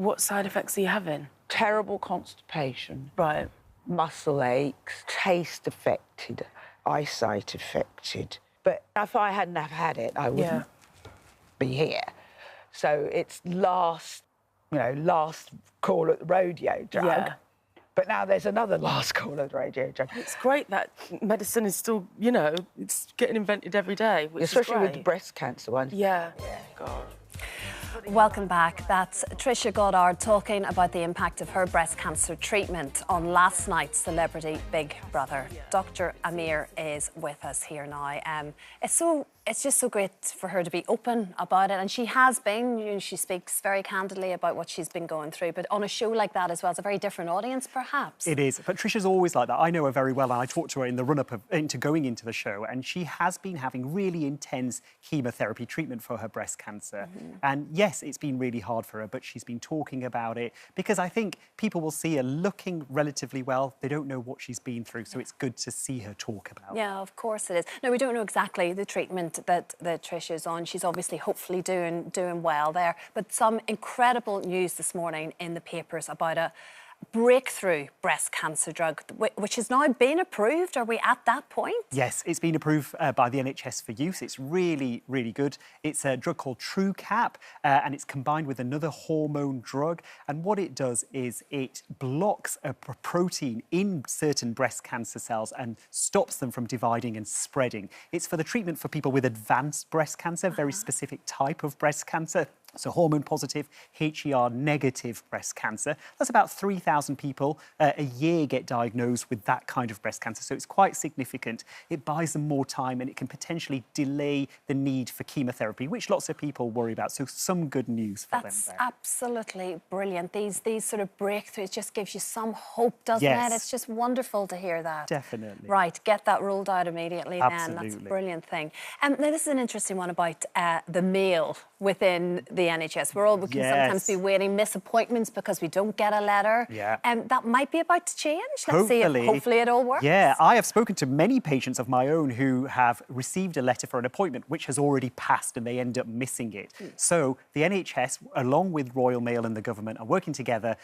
What side effects are you having? Terrible constipation. Right. Muscle aches, taste affected, eyesight affected. But if I hadn't have had it, I wouldn't be here. So it's last call at the rodeo drug. Yeah. But now there's another last call at the rodeo drug. It's great that medicine is still, you know, it's getting invented every day, which Especially is great. with the breast cancer one. Yeah. God. Welcome back. That's Trisha Goddard talking about the impact of her breast cancer treatment on last night's Celebrity Big Brother. Dr Amir is with us here now. It's just so great for her to be open about it, and she has been. You know, she speaks very candidly about what she's been going through, but on a show like that as well, it's a very different audience, perhaps. It is, but Trisha's always like that. I know her very well, and I talked to her in the run-up into going into the show, and she has been having really intense chemotherapy treatment for her breast cancer. And yes, it's been really hard for her, but she's been talking about it because I think people will see her looking relatively well. They don't know what she's been through, so it's good to see her talk about it. Yeah, of course it is. No, we don't know exactly the treatment that Trisha's on. She's obviously hopefully doing well there. But some incredible news this morning in the papers about a breakthrough breast cancer drug, which has now been approved. Are we at that point? Yes, it's been approved by the NHS for use. It's really, really good. It's a drug called TrueCap, and it's combined with another hormone drug. And what it does is it blocks a protein in certain breast cancer cells and stops them from dividing and spreading. It's for the treatment for people with advanced breast cancer, very specific type of breast cancer. So hormone positive, HER negative breast cancer. That's about 3,000 people a year get diagnosed with that kind of breast cancer. So it's quite significant. It buys them more time and it can potentially delay the need for chemotherapy, which lots of people worry about. So some good news for them there. That's absolutely brilliant. These sort of breakthroughs just gives you some hope, doesn't it? It's just wonderful to hear that. Definitely. Right, get that ruled out immediately then. That's a brilliant thing. Now this is an interesting one about the mail within the NHS. We can sometimes be waiting, miss appointments because we don't get a letter. That might be about to change. Let's see if hopefully it all works. Yeah, I have spoken to many patients of my own who have received a letter for an appointment which has already passed and they end up missing it. So the NHS, along with Royal Mail and the government, are working together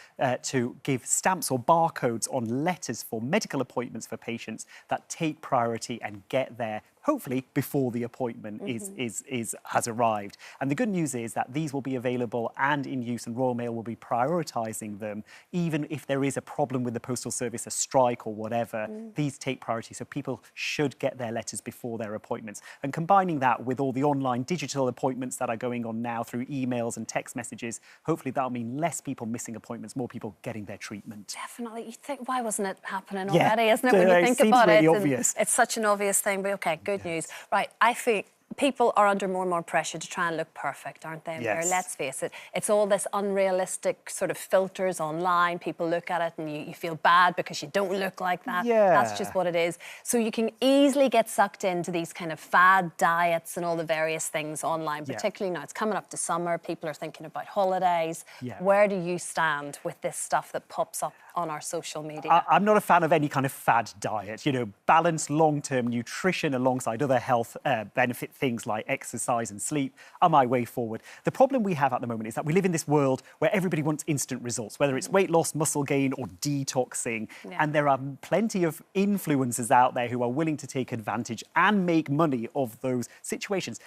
to give stamps or barcodes on letters for medical appointments for patients that take priority and get there hopefully before the appointment has arrived. And the good news is that these will be available and in use, and Royal Mail will be prioritising them, even if there is a problem with the postal service, a strike or whatever. These take priority, so people should get their letters before their appointments. And combining that with all the online digital appointments that are going on now through emails and text messages, hopefully that'll mean less people missing appointments, more people getting their treatment. Definitely. You think, why wasn't it happening already, isn't it, when you think seems about really it? Obvious. It's such an obvious thing, but OK, good news. Right, I think people are under more and more pressure to try and look perfect, aren't they? Yes. Let's face it, it's all this unrealistic sort of filters online. People look at it and you feel bad because you don't look like that. That's just what it is. So you can easily get sucked into these kind of fad diets and all the various things online, particularly now it's coming up to summer. People are thinking about holidays. Where do you stand with this stuff that pops up on our social media? I'm not a fan of any kind of fad diet. You know, balanced long-term nutrition alongside other health benefit things like exercise and sleep are my way forward. The problem we have at the moment is that we live in this world where everybody wants instant results, whether it's weight loss, muscle gain or detoxing. And there are plenty of influencers out there who are willing to take advantage and make money of those situations.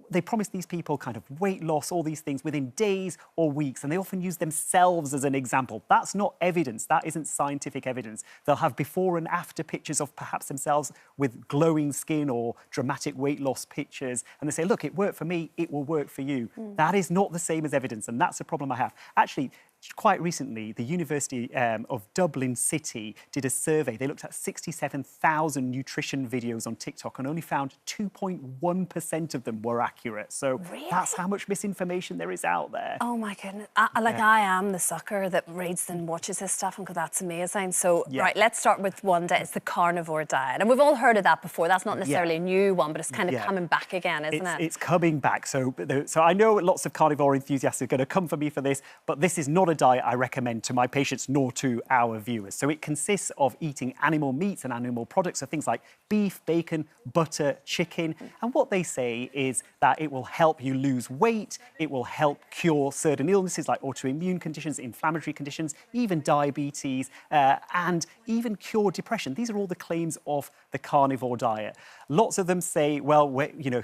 They promise these people kind of weight loss, all these things within days or weeks, and they often use themselves as an example. That's not evidence. That isn't scientific evidence. They'll have before and after pictures of perhaps themselves with glowing skin or dramatic weight loss pictures, and they say, look, it worked for me, it will work for you. That is not the same as evidence, and that's a problem I have. Actually, quite recently, the University of Dublin City did a survey. They looked at 67,000 nutrition videos on TikTok and only found 2.1% of them were accurate. So that's how much misinformation there is out there. Oh my goodness. I am the sucker that reads and watches this stuff and goes, that's amazing. So, right, let's start with one day. It's the carnivore diet. And we've all heard of that before. That's not necessarily a new one, but it's kind of coming back again, isn't it? It's coming back. So I know lots of carnivore enthusiasts are going to come for me for this, but this is not a diet I recommend to my patients nor to our viewers. So it consists of eating animal meats and animal products, so things like beef, bacon, butter, chicken. And what they say is that it will help you lose weight, it will help cure certain illnesses like autoimmune conditions, inflammatory conditions, even diabetes, and even cure depression. These are all the claims of the carnivore diet. Lots of them say, well,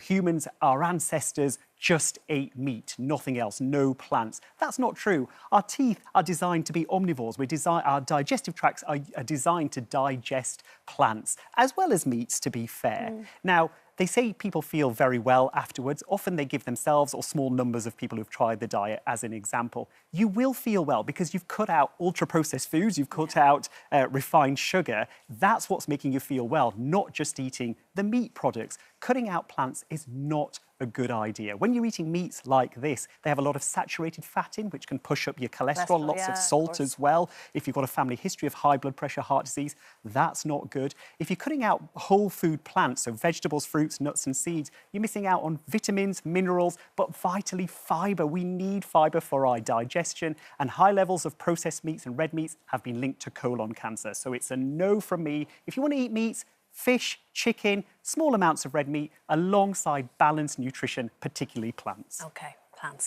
humans, our ancestors just ate meat, nothing else, no plants. That's not true. Our teeth are designed to be omnivores. Our digestive tracts are designed to digest plants, as well as meats, to be fair. Now, they say people feel very well afterwards. Often they give themselves or small numbers of people who've tried the diet as an example. You will feel well because you've cut out ultra-processed foods, you've cut out refined sugar. That's what's making you feel well, not just eating the meat products. Cutting out plants is not a good idea. When you're eating meats like this, they have a lot of saturated fat in, which can push up your cholesterol, lots of salt as well. If you've got a family history of high blood pressure, heart disease, that's not good. If you're cutting out whole food plants, so vegetables, fruits, nuts and seeds, you're missing out on vitamins, minerals, but vitally fibre. We need fibre for our digestion, and high levels of processed meats and red meats have been linked to colon cancer. So it's a no from me. If you want to eat meats, fish, chicken, small amounts of red meat, alongside balanced nutrition, particularly plants. OK,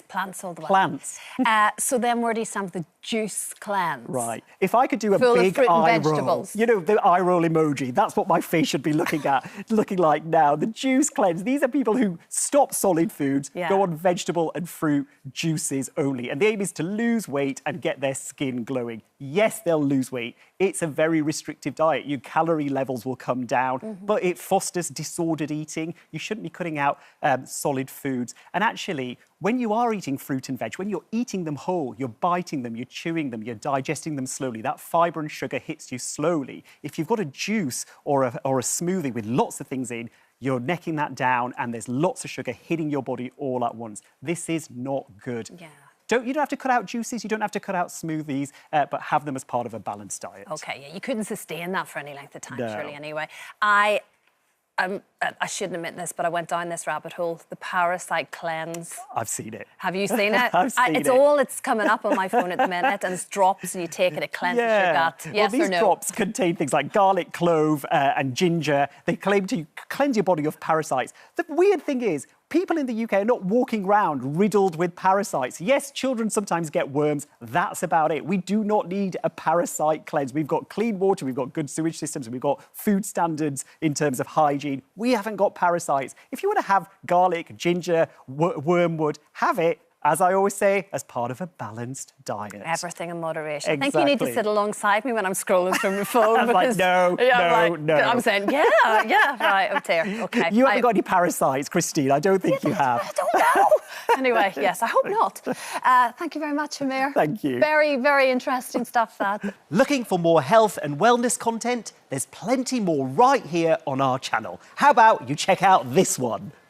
plants all the way. Plants. So then where do you stand with the juice cleanse? Right. If I could do a Full of big fruit and eye roll, vegetables. you know, the eye roll emoji, that's what my face should be looking like now. The juice cleanse, these are people who stop solid foods, go on vegetable and fruit juices only. And the aim is to lose weight and get their skin glowing. Yes, they'll lose weight. It's a very restrictive diet. Your calorie levels will come down, but it fosters disordered eating. You shouldn't be cutting out solid foods. And actually, when you are eating fruit and veg, when you're eating them whole, you're biting them, you're chewing them, you're digesting them slowly, that fibre and sugar hits you slowly. If you've got a juice or a smoothie with lots of things in, you're necking that down and there's lots of sugar hitting your body all at once. This is not good. Yeah. You don't have to cut out juices, you don't have to cut out smoothies, but have them as part of a balanced diet. OK, yeah, you couldn't sustain that for any length of time, No. surely, anyway. I shouldn't admit this, but I went down this rabbit hole, the Parasite cleanse. I've seen it. Have you seen it? I've seen it. It's coming up on my phone at the minute, and it's drops, and you take it, it cleanses your gut. Yes well, or no? these drops contain things like garlic, clove, and ginger. They claim to cleanse your body of parasites. The weird thing is, people in the UK are not walking around riddled with parasites. Yes, children sometimes get worms. That's about it. We do not need a parasite cleanse. We've got clean water, we've got good sewage systems, we've got food standards in terms of hygiene. We haven't got parasites. If you want to have garlic, ginger, wormwood, have it, as I always say, as part of a balanced diet. Everything in moderation. Exactly. I think you need to sit alongside me when I'm scrolling from your phone. I'm like, no. I'm saying, yeah, right, oh dear. OK. You haven't got any parasites, Christine. I don't think you have. I don't know. Anyway, yes, I hope not. Thank you very much, Amir. Thank you. Very, very interesting stuff, that. Looking for more health and wellness content? There's plenty more right here on our channel. How about you check out this one?